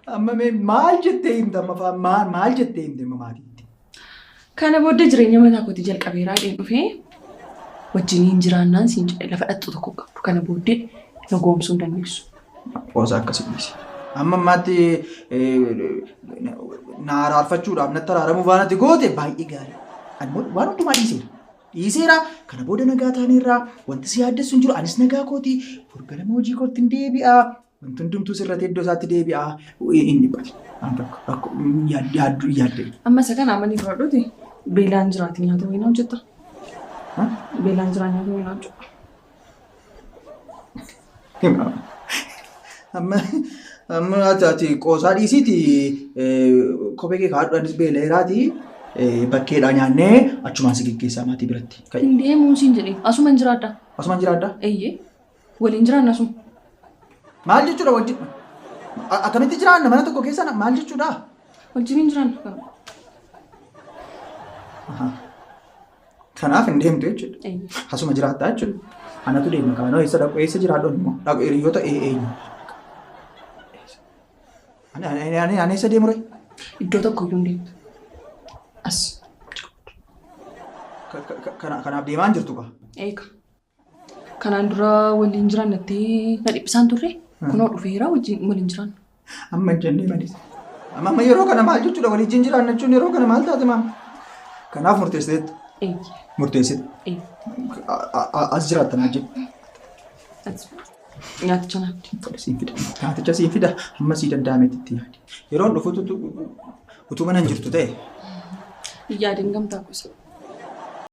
Amma maal jettee himta amma fa'aa maal jettee himte maatiitti? Kana booddee jireenya mataa kootii jalqabeeraa dhufee wajjiniin jiraannaan siin jedhe lafa dhattu tokko qabdu kana booddee na goomsuu hin dandeessu. Qoosa akkasii dhiisi. Amma ammaatti na araarfachuudhaaf natti araaramuu waan ati goote baay'ee gaarii. Ani waan hundumaa dhiiseera. Dhiiseera kana booda nagaa taaneerraa wanti si yaaddessu hin jiru anis nagaa kootii furgalama hojii kootti hin deebi'aa. Wanti hundumtuu sirratti iddoo isaatti deebi'aa hin dhibbate. Yaadde. Amma isa kana amanii fudhadhuuti beelaan jiraati nyaata wayinaa hojjetta. Beelaan jiraa nyaata wayinaa hojjetta. Amma ati qoosaa dhiisiiti kophee kee kaadhuudhaanis beela'eeraati bakkeedhaa nyaannee achumaan si geggeessaa maatii biratti. Hin deemuu siin jedhee asuma hin jiraadda. Asuma hin jiraadda? Eeyyee waliin jiraanna asuma. Maal jechuudha wajjin? Akkamitti jiraanna mana tokko keessa maal jechuudha? Wajjin hin jiraanna. Kanaaf hin deemtu jechuudha. Asuma jiraattaa jechuudha. Anatu deema kaanoo eessa dhaqu eessa jiraadhu immoo dhaqu hiriyoota eenyu? Ani eessa deemu ree? Iddoo tokko iyyuu hin deemtu. As. Kanaaf deemaa hin jirtu kaa? Eega. Kanaan dura waliin jiraannattee na dhiphisaan turre kunoo dhufeera waliin jiraanna. Amma jennee malis. Amma yeroo kana maal jechuudha waliin jiraanna jechuun yeroo kana maal taate maam? Kanaaf murteessiteetti. Murteessite. As jiraattan ajjeetu. Nyaaticha naatti. Siin fida. Nyaaticha siin fida. Amma sii danda'ametti yaadi. Yeroon dhufu utuu mana hin jirtu ta'e. Yaadin gamtaa kuusa.